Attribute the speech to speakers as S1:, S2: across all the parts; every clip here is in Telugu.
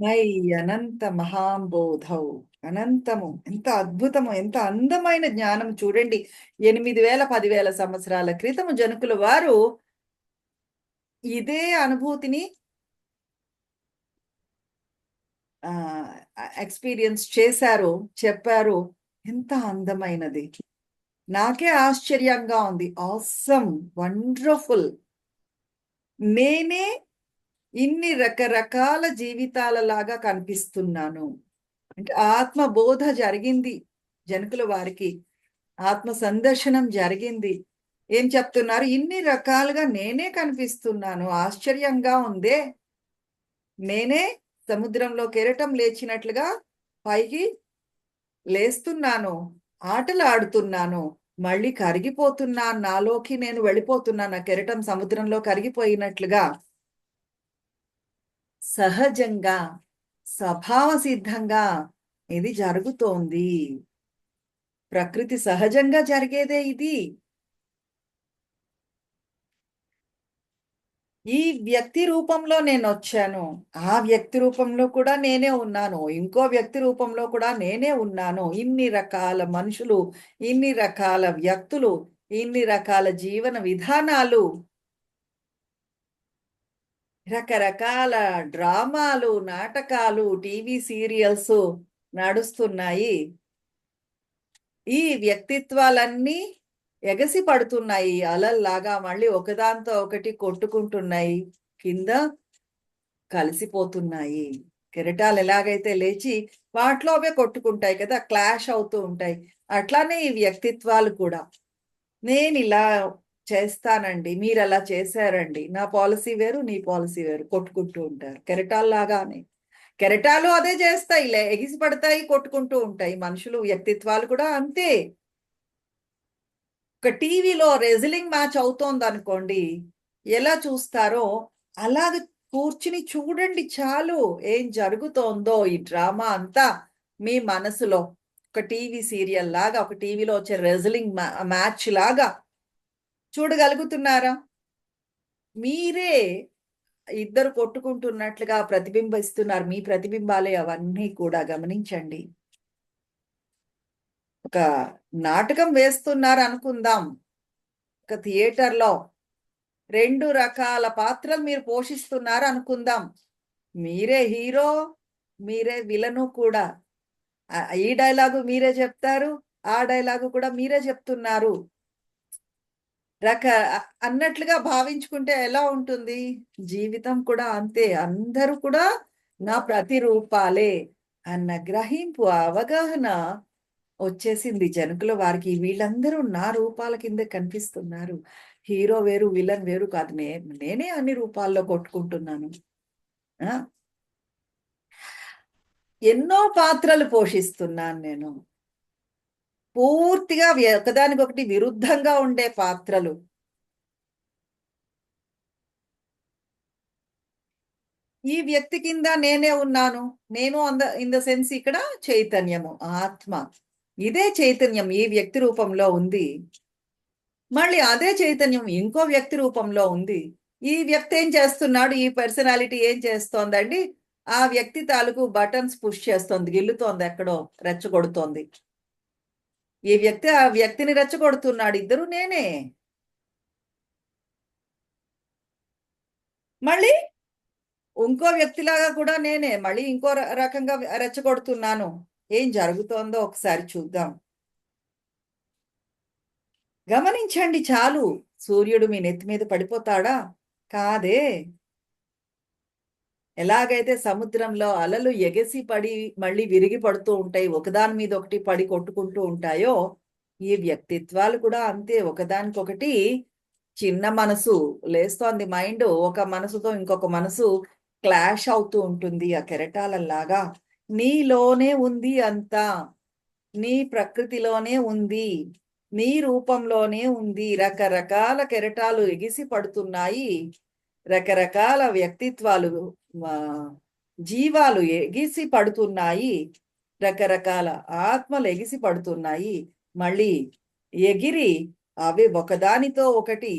S1: మై అనంత మహాంబోధౌ. అనంతము ఎంత అద్భుతము, ఎంత అందమైన జ్ఞానం చూడండి. 8,000 10,000 సంవత్సరాల క్రితము జనకుల వారు ఇదే అనుభూతిని ఆ ఎక్స్పీరియన్స్ చేశారు, చెప్పారు. ఎంత అందమైనది. నాకే ఆశ్చర్యంగా ఉంది. Awesome, wonderful. నేనే ఇన్ని రకరకాల జీవితాలలాగా కనిపిస్తున్నాను. అంటే ఆత్మబోధ జరిగింది జనకుల వారికి. ఆత్మ సందర్శనం జరిగింది. ఏం చెప్తున్నారు? ఇన్ని రకాలుగా నేనే కనిపిస్తున్నాను. ఆశ్చర్యంగా ఉందే. నేనే సముద్రంలో కెరటం లేచినట్లుగా పైకి లేస్తున్నాను. ఆటలు ఆడుతున్నాను. మళ్ళీ కరిగిపోతున్నాను. నాలోకి నేను వెళ్ళిపోతున్నాను. ఆ కెరటం సముద్రంలో కరిగిపోయినట్లుగా. సహజంగా, స్వభావ సిద్ధంగా ఇది జరుగుతోంది. ప్రకృతి సహజంగా జరిగేదే ఇది. ఈ వ్యక్తి రూపంలో నేను వచ్చాను. ఆ వ్యక్తి రూపంలో కూడా నేనే ఉన్నాను. ఇంకో వ్యక్తి రూపంలో కూడా నేనే ఉన్నాను. ఇన్ని రకాల మనుషులు, ఇన్ని రకాల వ్యక్తులు, ఇన్ని రకాల జీవన విధానాలు, రకరకాల డ్రామాలు, నాటకాలు, టీవీ సీరియల్స్ నడుస్తున్నాయి. ఈ వ్యక్తిత్వాలన్నీ ఎగసి పడుతున్నాయి అలల్లాగా. మళ్ళీ ఒకదాంతో ఒకటి కొట్టుకుంటున్నాయి. కింద కలిసిపోతున్నాయి. కెరటాలు ఎలాగైతే లేచి వాటిలో అవే కొట్టుకుంటాయి కదా, క్లాష్ అవుతూ ఉంటాయి. అట్లానే ఈ వ్యక్తిత్వాలు కూడా. నేను ఇలా చేస్తానండి, మీరు అలా చేశారండి, నా పాలసీ వేరు, నీ పాలసీ వేరు, కొట్టుకుంటూ ఉంటారు కెరటాల్లాగానే. కెరటాలు అదే చేస్తాయి, ఎగిసి పడతాయి, కొట్టుకుంటూ ఉంటాయి. మనుషులు వ్యక్తిత్వాలు కూడా అంతే. ఒక టీవీలో రెజ్లింగ్ మ్యాచ్ అవుతోంది అనుకోండి, ఎలా చూస్తారో అలాగ కూర్చుని చూడండి చాలు. ఏం జరుగుతోందో ఈ డ్రామా అంతా మీ మనసులో. ఒక టీవీ సీరియల్ లాగా, ఒక టీవీలో వచ్చే రెజ్లింగ్ మ్యాచ్ లాగా చూడగలుగుతున్నారా? మీరే ఇద్దరు కొట్టుకుంటున్నట్లుగా ప్రతిబింబిస్తున్నారు. మీ ప్రతిబింబాలే అవన్నీ కూడా. గమనించండి. ఒక నాటకం వేస్తున్నారు అనుకుందాం. ఒక థియేటర్లో 2 రకాల పాత్రలు మీరు పోషిస్తున్నారు అనుకుందాం. మీరే హీరో, మీరే విలను కూడా. ఈ డైలాగు మీరే చెప్తారు, ఆ డైలాగు కూడా మీరే చెప్తున్నారు. రక అన్నట్లుగా భావించుకుంటే ఎలా ఉంటుంది? జీవితం కూడా అంతే. అందరూ కూడా నా ప్రతిరూపాలే అన్న గ్రహింపు, అవగాహన వచ్చేసింది జనకుల వారికి. వీళ్ళందరూ నా రూపాల కింద కనిపిస్తున్నారు. హీరో వేరు, విలన్ వేరు కాదు. నేనే అన్ని రూపాల్లో కొట్టుకుంటున్నాను. ఆ! ఎన్నో పాత్రలు పోషిస్తున్నాను నేను. పూర్తిగా ఒకదానికొకటి విరుద్ధంగా ఉండే పాత్రలు. ఈ వ్యక్తి కింద నేనే ఉన్నాను. నేను ఇన్ ద సెన్స్ ఇక్కడ చైతన్యము, ఆత్మ. ఇదే చైతన్యం ఈ వ్యక్తి రూపంలో ఉంది. మళ్ళీ అదే చైతన్యం ఇంకో వ్యక్తి రూపంలో ఉంది. ఈ వ్యక్తి ఏం చేస్తున్నాడు? ఈ పర్సనాలిటీ ఏం చేస్తోందండి? ఆ వ్యక్తి తాలూకు బటన్స్ పుష్ చేస్తోంది, గిల్లుతోంది, ఎక్కడో రెచ్చగొడుతోంది. ఈ వ్యక్తి ఆ వ్యక్తిని రెచ్చగొడుతున్నాడు. ఇద్దరు నేనే. మళ్ళీ ఇంకో వ్యక్తిలాగా కూడా నేనే మళ్ళీ ఇంకో రకంగా రెచ్చగొడుతున్నాను. ఏం జరుగుతోందో ఒకసారి చూద్దాం. గమనించండి చాలు. సూర్యుడు మీ నెత్తి మీద పడిపోతాడా? కాదే. ఎలాగైతే సముద్రంలో అలలు ఎగసి పడి మళ్ళీ విరిగి పడుతూ ఉంటాయి, ఒకదాని మీద ఒకటి పడి కొట్టుకుంటూ ఉంటాయో, ఈ వ్యక్తిత్వాలు కూడా అంతే. ఒకదానికొకటి చిన్న మనసు లేస్తోంది, మైండ్ ఒక మనసుతో ఇంకొక మనసు క్లాష్ అవుతూ ఉంటుంది. ఆ కెరటాలలాగా నీలోనే ఉంది అంతా. నీ ప్రకృతిలోనే ఉంది. నీ రూపంలోనే ఉంది. రకరకాల కెరటాలు ఎగిసి పడుతున్నాయి. రకరకాల వ్యక్తిత్వాలు, జీవాలు ఎగిసి పడుతున్నాయి. రకరకాల ఆత్మలు ఎగిసి పడుతున్నాయి. మళ్ళీ ఎగిరి అవి ఒకదానితో ఒకటి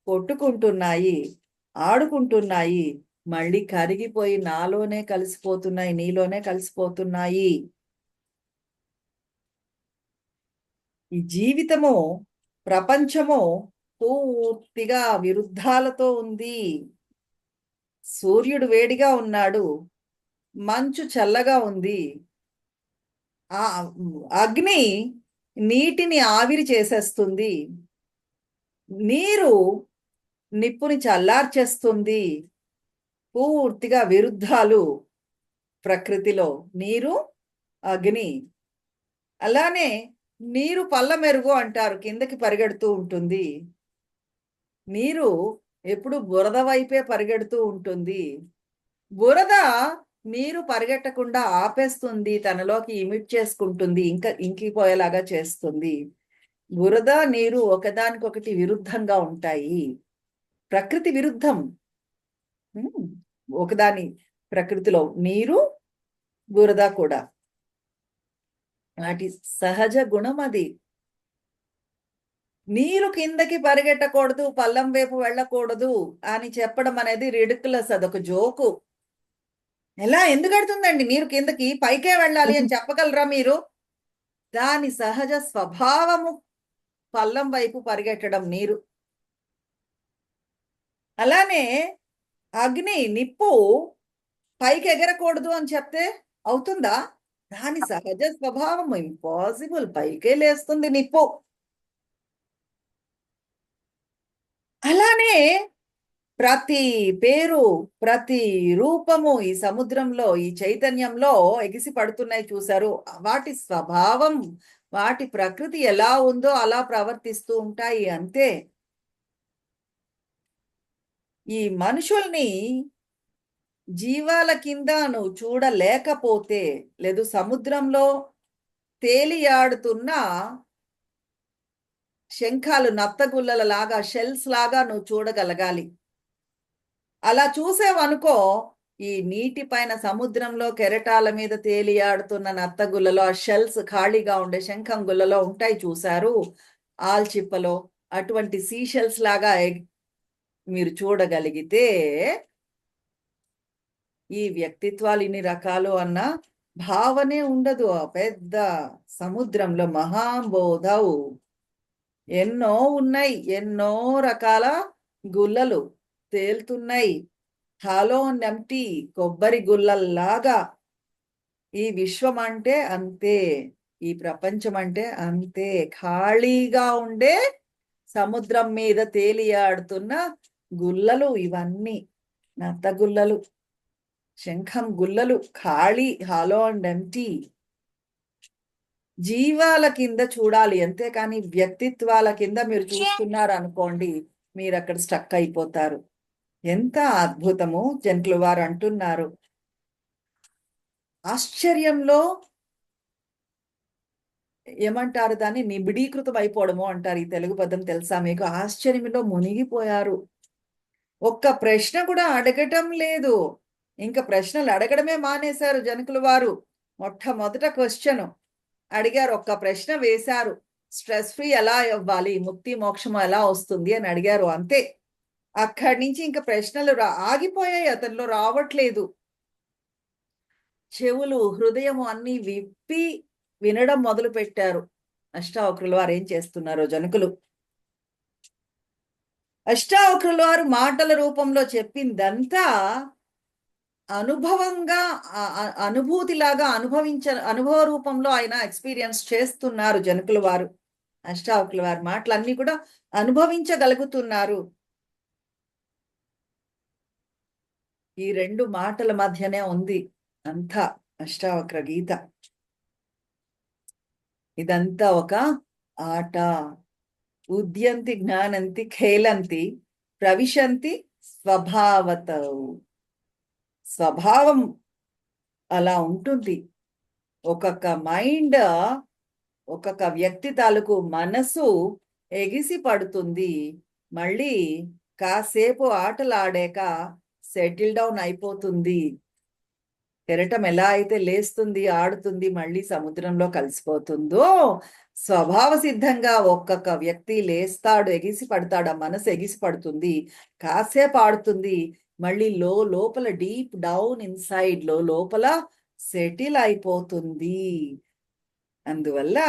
S1: కొట్టుకుంటున్నాయి, ఆడుకుంటున్నాయి. మళ్ళీ కరిగిపోయి నాలోనే కలిసిపోతున్నాయి, నీలోనే కలిసిపోతున్నాయి. ఈ జీవితము, ప్రపంచము పూర్తిగా విరుద్ధాలతో ఉంది. సూర్యుడు వేడిగా ఉన్నాడు, మంచు చల్లగా ఉంది. ఆ అగ్ని నీటిని ఆవిరి చేసేస్తుంది, నీరు నిప్పుని చల్లార్చేస్తుంది. పూర్తిగా విరుద్ధాలు ప్రకృతిలో, నీరు, అగ్ని. అలానే నీరు పల్ల మెరుగు అంటారు, కిందకి పరిగెడుతూ ఉంటుంది. నీరు ఎప్పుడు బురద వైపే పరిగెడుతూ ఉంటుంది. బురద నీరు పరిగెట్టకుండా ఆపేస్తుంది, తనలోకి ఇమిట్ చేసుకుంటుంది, ఇంకా ఇంకిపోయేలాగా చేస్తుంది. బురద నీరు ఒకదానికొకటి విరుద్ధంగా ఉంటాయి. ప్రకృతి విరుద్ధం. ఒకదాని ప్రకృతిలో నీరు, బురద కూడా వాటి సహజ గుణం అది. నీరు కిందకి పరిగెట్టకూడదు, పల్లం వైపు వెళ్ళకూడదు అని చెప్పడం అనేది రిడిక్యులస్, అదొక జోకు. ఎలా ఎందుకు కడుతుందండి నీరు కిందకి, పైకే వెళ్ళాలి అని చెప్పగలరా మీరు? దాని సహజ స్వభావము పల్లం వైపు పరిగెట్టడం నీరు. అలానే అగ్ని, నిప్పు పైకి ఎగరకూడదు అని చెప్తే అవుతుందా? దాని సహజ స్వభావం ఇంపాసిబుల్, పైకే లేస్తుంది నిప్పు. అలానే ప్రతి పేరు, ప్రతి రూపము ఈ సముద్రంలో, ఈ చైతన్యంలో ఎగిసి పడుతున్నాయి చూశారు. వాటి స్వభావం, వాటి ప్రకృతి ఎలా ఉందో అలా ప్రవర్తిస్తూ ఉంటాయి, అంతే. ఈ మనుషుల్ని జీవాల కింద నువ్వు చూడలేకపోతే, లేదు సముద్రంలో తేలియాడుతున్న శంఖాలు, నత్తగుల్లల లాగా, షెల్స్ లాగా నువ్వు చూడగలగాలి. అలా చూసేవనుకో, ఈ నీటి పైన సముద్రంలో కెరటాల మీద తేలియాడుతున్న నత్తగుల్లలో ఆ షెల్స్ ఖాళీగా ఉండే శంఖం గుల్లలో ఉంటాయి చూశారు, ఆల్చిప్పలో. అటువంటి సీషెల్స్ లాగా మీరు చూడగలిగితే ఈ వ్యక్తిత్వాలు ఇన్ని రకాలు అన్న భావనే ఉండదు. ఆ పెద్ద సముద్రంలో మహాబోధవు ఎన్నో ఉన్నాయి, ఎన్నో రకాల గుల్లలు తేలుతున్నాయి. హాలో నెంప్టీ, కొబ్బరి గుల్లల్లాగా. ఈ విశ్వం అంటే అంతే, ఈ ప్రపంచం అంటే అంతే, ఖాళీగా ఉండే సముద్రం మీద తేలియాడుతున్న గుల్లలు ఇవన్నీ. నత్త గుల్లలు, శంఖం గుల్లలు, ఖాళీ, హాలో అండ్ ఎంటీ. జీవాల కింద చూడాలి, అంతేకాని వ్యక్తిత్వాల కింద మీరు చూస్తున్నారు అనుకోండి, మీరు అక్కడ స్టక్ అయిపోతారు. ఎంత అద్భుతము! జంతుల వారు అంటున్నారు, ఆశ్చర్యంలో ఏమంటారు దాన్ని, నిబిడీకృతం అయిపోవడము అంటారు. ఈ తెలుగు పదం తెలుసా మీకు? ఆశ్చర్యంలో మునిగిపోయారు. ఒక్క ప్రశ్న కూడా అడగటం లేదు, ఇంకా ప్రశ్నలు అడగడమే మానేశారు జనకుల వారు. మొట్టమొదట క్వశ్చన్ అడిగారు, ఒక్క ప్రశ్న వేశారు, స్ట్రెస్ ఫ్రీ ఎలా ఇవ్వాలి, ముక్తి మోక్షం ఎలా వస్తుంది అని అడిగారు, అంతే. అక్కడి నుంచి ఇంకా ప్రశ్నలు ఆగిపోయాయి, అతనిలో రావట్లేదు. చెవులు, హృదయము అన్ని విప్పి వినడం మొదలు పెట్టారు. అష్టావక్రుల వారు ఏం చేస్తున్నారో జనకులు. అష్టావక్రుల వారు మాటల రూపంలో చెప్పిందంతా అనుభవంగా, అనుభూతిలాగా అనుభవ రూపంలో ఆయన ఎక్స్పీరియన్స్ చేస్తున్నారు జనకుల వారు. అష్టావక్రుల వారి మాటలన్నీ కూడా అనుభవించగలుగుతున్నారు. ఈ రెండు మాటల మధ్యనే ఉంది అంతా అష్టావక్ర గీత. ఇదంతా ఒక ఆట. ఉద్యంతి జ్ఞానంతి ఖేలంతి ప్రవిశంతి స్వభావత. స్వభావం అలా ఉంటుంది. ఒక్కొక్క మైండ్, ఒక్కొక్క వ్యక్తి తాలూకు మనసు ఎగిసి పడుతుంది, మళ్ళీ కాసేపు ఆటలాడాక సెటిల్ డౌన్ అయిపోతుంది. కెరటం ఎలా అయితే లేస్తుంది, ఆడుతుంది, మళ్ళీ సముద్రంలో కలిసిపోతుందో, స్వభావ సిద్ధంగా ఒక్కొక్క వ్యక్తి లేస్తాడు, ఎగిసి పడతాడు, ఆ మనసు ఎగిసి పడుతుంది, కాసేపు ఆడుతుంది, మళ్ళీ లోపల డీప్ డౌన్ ఇన్సైడ్ లోపల సెటిల్ అయిపోతుంది. అందువల్ల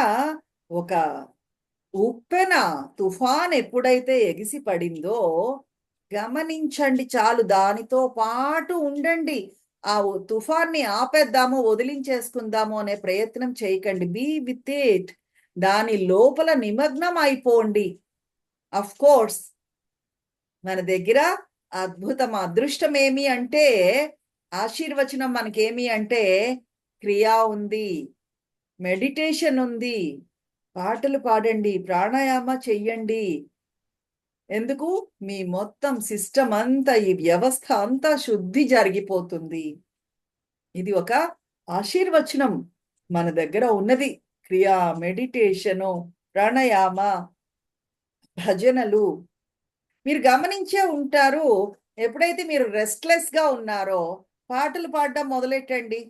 S1: ఒక ఉప్పెన తుఫాన్ ఎప్పుడైతే ఎగిసి పడిందో గమనించండి చాలు, దానితో పాటు ఉండండి. ఆ తుఫాన్ని ఆపేద్దాము, వదిలించేసుకుందాము అనే ప్రయత్నం చేయకండి. బీ విత్ ఇట్, దాని లోపల నిమగ్నం అయిపోండి. అఫ్ కోర్స్ మన దగ్గర అదృష్టం ఏమి అంటే, ఆశీర్వచనం మనకేమి అంటే క్రియా ఉంది, మెడిటేషన్ ఉంది, పాటలు పాడండి, ప్రాణాయామ చెయ్యండి. ఎందుకు? మీ మొత్తం సిస్టమ్ అంతా, ఈ వ్యవస్థ అంతా శుద్ధి జరిగిపోతుంది. ఇది ఒక ఆశీర్వచనం మన దగ్గర ఉన్నది. క్రియా, మెడిటేషను, ప్రాణాయామ, భజనలు. మీరు గమనించే ఉంటారు, ఎప్పుడైతే మీరు రెస్ట్లెస్ గా ఉన్నారో పాటలు పాడడం మొదలెట్టండి.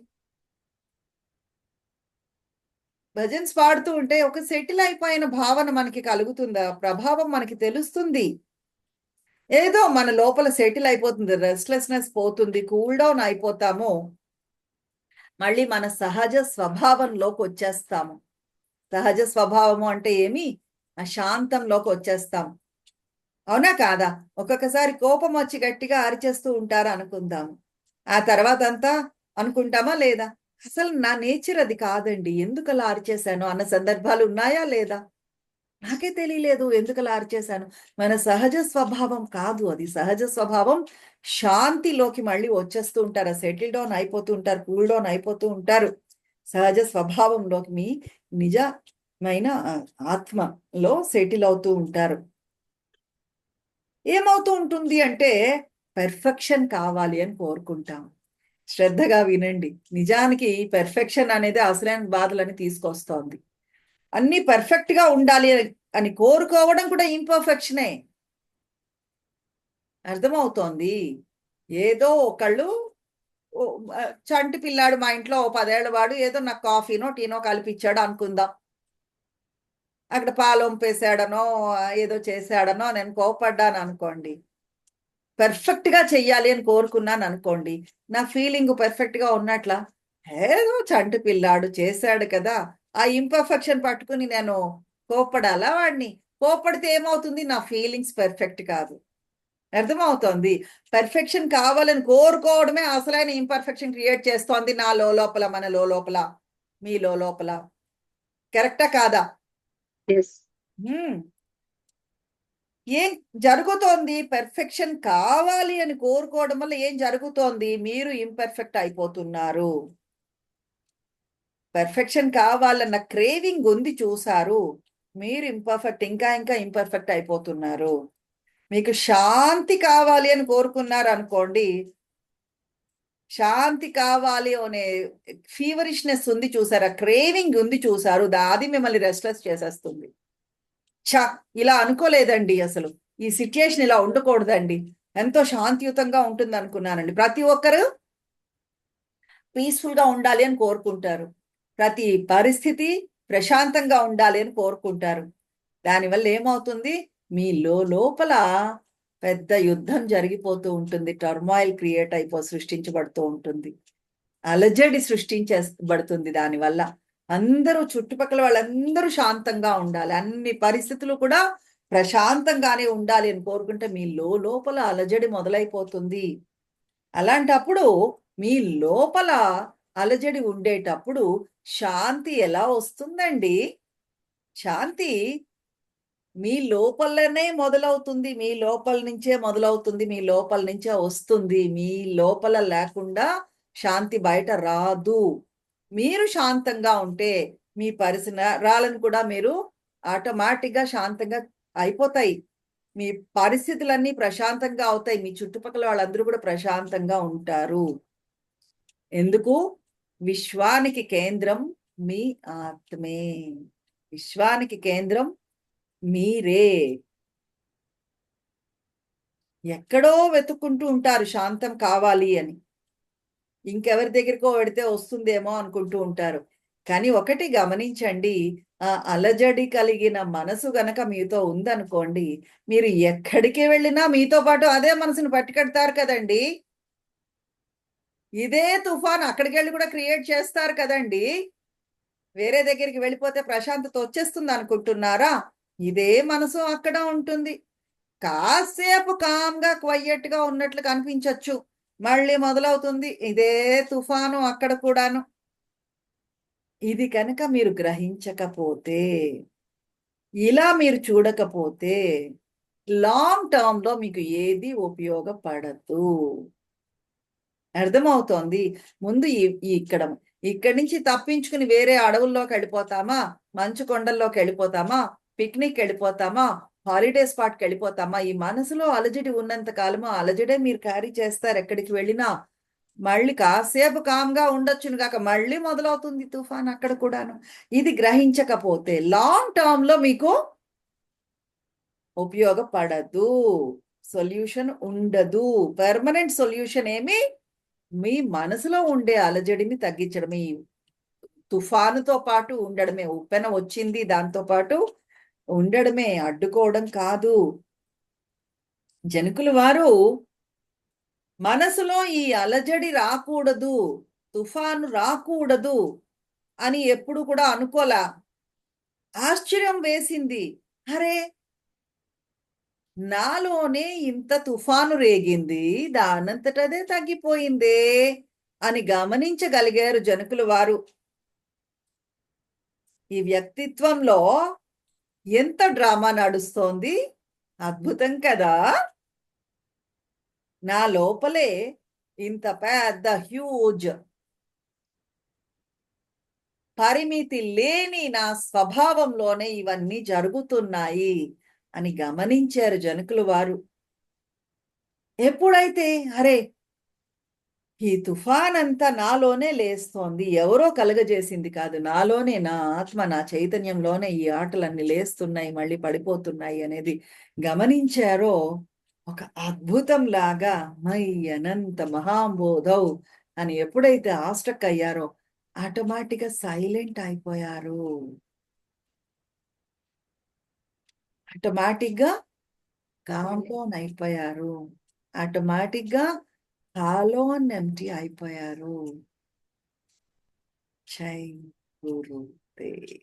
S1: భజన్స్ పాడుతూ ఉంటే ఒక సెటిల్ అయిపోయిన భావన మనకి కలుగుతుందా, ప్రభావం మనకి తెలుస్తుంది. ఏదో మన లోపల సెటిల్ అయిపోతుంది, రెస్ట్లెస్నెస్ పోతుంది, కూల్ డౌన్ అయిపోతాము, మళ్ళీ మన సహజ స్వభావంలోకి వచ్చేస్తాము. సహజ స్వభావము అంటే ఏమి? శాంతంలోకి వచ్చేస్తాం. అవునా కాదా? ఒక్కొక్కసారి కోపం వచ్చి గట్టిగా అరిచేస్తూ ఉంటారు అనుకుందాము. ఆ తర్వాత అంతా అనుకుంటామా లేదా? అసలు నా నేచర్ అది కాదండి, ఎందుకు అలా అరిచేశాను అన్న సందర్భాలు ఉన్నాయా లేదా? నాకే తెలియలేదు ఎందుకు అలా అరిచేశాను. మన సహజ స్వభావం కాదు అది. సహజ స్వభావం శాంతిలోకి మళ్ళీ వచ్చేస్తూ ఉంటారు, సెటిల్ డౌన్ అయిపోతూ ఉంటారు, కూల్ డౌన్ అయిపోతూ ఉంటారు. సహజ స్వభావంలోకి, మీ నిజమైన ఆత్మలో సెటిల్ అవుతూ ఉంటారు. ఏమవుతూ ఉంటుంది అంటే పెర్ఫెక్షన్ కావాలి అని కోరుకుంటాం. శ్రద్ధగా వినండి, నిజానికి పెర్ఫెక్షన్ అనేది అసలైన బాధలని తీసుకొస్తోంది. అన్ని పర్ఫెక్ట్ గా ఉండాలి అని కోరుకోవడం కూడా ఇంపర్ఫెక్షనే. అర్థమవుతోంది. ఏదో ఒకళ్ళు చంటి పిల్లాడు మా ఇంట్లో 10 ఏళ్ల వాడు ఏదో నాకు కాఫీనో టీనో కలిపిచ్చాడు అనుకుందాం. అక్కడ పాలొంపేశాడనో ఏదో చేశాడనో నేను కోపడ్డాను అనుకోండి, పర్ఫెక్ట్ గా చెయ్యాలి అని కోరుకున్నాను అనుకోండి, నా ఫీలింగ్ పర్ఫెక్ట్ గా ఉన్నట్లా? ఏదో చంటి పిల్లాడు చేశాడు కదా, ఆ ఇంపర్ఫెక్షన్ పట్టుకుని నేను కోపడాలా వాడిని? కోపడితే ఏమవుతుంది? నా ఫీలింగ్స్ పర్ఫెక్ట్ కాదు. అర్థమవుతోంది. పెర్ఫెక్షన్ కావాలని కోరుకోవడమే అసలైన ఇంపర్ఫెక్షన్ క్రియేట్ చేస్తోంది నా లోపల, మన లోపల, మీ లోపల. కరెక్టా కాదా? ఏం జరుగుతోంది? పెర్ఫెక్షన్ కావాలి అని కోరుకోవడం వల్ల ఏం జరుగుతోంది? మీరు ఇంపర్ఫెక్ట్ అయిపోతున్నారు. పెర్ఫెక్షన్ కావాలన్న క్రేవింగ్ ఉంది చూసారు, మీరు ఇంపర్ఫెక్ట్, ఇంకా ఇంపర్ఫెక్ట్ అయిపోతున్నారు. మీకు శాంతి కావాలి అని కోరుకున్నారు అనుకోండి, శాంతి కావాలి అనే ఫీవరిష్నెస్ ఉంది చూసారా, క్రేవింగ్ ఉంది చూసారు, అది మిమ్మల్ని రెస్ట్లెస్ చేసేస్తుంది. ఛా, ఇలా అనుకోలేదండి, అసలు ఈ సిచ్యుయేషన్ ఇలా ఉండకూడదండి, ఎంతో శాంతియుతంగా ఉంటుంది అనుకున్నానండి. ప్రతి ఒక్కరు పీస్ఫుల్ గా ఉండాలి అని కోరుకుంటారు, ప్రతి పరిస్థితి ప్రశాంతంగా ఉండాలి అని కోరుకుంటారు. దానివల్ల ఏమవుతుంది? మీ లోపల పెద్ద యుద్ధం జరిగిపోతూ ఉంటుంది, టర్మాయిల్ క్రియేట్ సృష్టించబడుతూ ఉంటుంది, అలజడి సృష్టించబడుతుంది. దానివల్ల అందరూ, చుట్టుపక్కల వాళ్ళందరూ శాంతంగా ఉండాలి, అన్ని పరిస్థితులు కూడా ప్రశాంతంగానే ఉండాలి అని కోరుకుంటే మీ లోపల అలజడి మొదలైపోతుంది. అలాంటప్పుడు మీ లోపల అలజడి ఉండేటప్పుడు శాంతి ఎలా వస్తుందండి? శాంతి మీ లోపలనే మొదలవుతుంది, మీ లోపల నుంచే మొదలవుతుంది, మీ లోపల నుంచే వస్తుంది. మీ లోపల లేకుండా శాంతి బయట రాదు. మీరు శాంతంగా ఉంటే మీ పరిసరాలను కూడా మీరు ఆటోమేటిక్గా శాంతంగా అయిపోతాయి. మీ పరిస్థితులన్నీ ప్రశాంతంగా అవుతాయి, మీ చుట్టుపక్కల వాళ్ళందరూ కూడా ప్రశాంతంగా ఉంటారు. ఎందుకు? విశ్వానికి కేంద్రం మీ ఆత్మే. విశ్వానికి కేంద్రం మీరే. ఎక్కడో వెతుక్కుంటూ ఉంటారు శాంతం కావాలి అని, ఇంకెవరి దగ్గరికో వెడితే వస్తుందేమో అనుకుంటూ ఉంటారు. కానీ ఒకటి గమనించండి, ఆ అలజడి కలిగిన మనసు గనక మీతో ఉందనుకోండి, మీరు ఎక్కడికి వెళ్ళినా మీతో పాటు అదే మనసుని పట్టుకెడతారు కదండీ! ఇదే తుఫాను అక్కడికెళ్ళి కూడా క్రియేట్ చేస్తారు కదండీ! వేరే దగ్గరికి వెళ్ళిపోతే ప్రశాంతత వచ్చేస్తుందనుకుంటున్నారా? ఇదే మనసు అక్కడ ఉంటుంది. కాసేపు కామ్‌గా, క్వైయెట్‌గా ఉన్నట్లు కనిపించొచ్చు. మళ్ళీ మొదలవుతుంది. ఇదే తుఫాను అక్కడ కూడాను. ఇది కనుక మీరు గ్రహించకపోతే, ఇలా మీరు చూడకపోతే, లాంగ్ టర్మ్‌లో మీకు ఏది ఉపయోగపడదు. అర్థమవుతోంది. ముందు ఇక్కడ ఇక్కడి నుంచి తప్పించుకుని వేరే అడవుల్లోకెళ్ళిపోతామా? మంచు కొండల్లోకెళ్ళిపోతామా? పిక్నిక్‌కెళ్ళిపోతామా? హాలిడే స్పాట్‌కెళ్ళిపోతామా? ఈ మనసులో అలజడి ఉన్నంత కాలము ఆ అలజడే మీరు క్యారీ చేస్తారు ఎక్కడికి వెళ్ళినా. మళ్ళీ కాసేపు కామ్‌గా ఉండొచ్చును గాక, మళ్ళీ మొదలవుతుంది తుఫాను అక్కడ కూడాను. ఇది గ్రహించకపోతే లాంగ్ టర్మ్‌లో మీకు ఉపయోగపడదు. సొల్యూషన్ ఉండదు. పర్మనెంట్ సొల్యూషన్ ఏమి మీ మనసులో ఉండే అలజడిని తగ్గించడమే. ఈ తుఫానుతో పాటు ఉండడమే. ఉప్పెన వచ్చింది దాంతో పాటు ఉండడమే. అడ్డుకోవడం కాదు. జనకుల వారు మనసులో ఈ అలజడి రాకూడదు, తుఫాను రాకూడదు అని ఎప్పుడు కూడా అనుకోలా. ఆశ్చర్యం వేసింది. అరే! నాలోనే ఇంత తుఫాను రేగింది. దానంతటదే తగ్గిపోయిందే అని గమనించగలిగారు జనకుల వారు. ఈ వ్యక్తిత్వంలో ఎంత డ్రామా నడుస్తోంది. అద్భుతం కదా! నా లోపలే ఇంత పెద్ద హ్యూజ్ పరిమితి లేని నా స్వభావంలోనే ఇవన్నీ జరుగుతున్నాయి అని గమనించారు జనకుల వారు. ఎప్పుడైతే అరే! ఈ తుఫానంతా నాలోనే లేస్తోంది. ఎవరో కలగజేసింది కాదు. నాలోనే నా ఆత్మ, నా చైతన్యంలోనే ఈ ఆటలన్నీ లేస్తున్నాయి, మళ్ళీ పడిపోతున్నాయి అనేది గమనించారో, ఒక అద్భుతంలాగా మయి అనంత మహాంబోధౌ అని ఎప్పుడైతే ఆస్ట్రక్ అయ్యారో, ఆటోమేటిక్‌గా సైలెంట్ అయిపోయారు. ఆటోమేటిక్‌గా కామ్ డౌన్ అయిపోయారు. ఆటోమేటిక్‌గా హాలో అండ్ ఎంప్టీ అయిపోయారు. జై గురుదేవ్.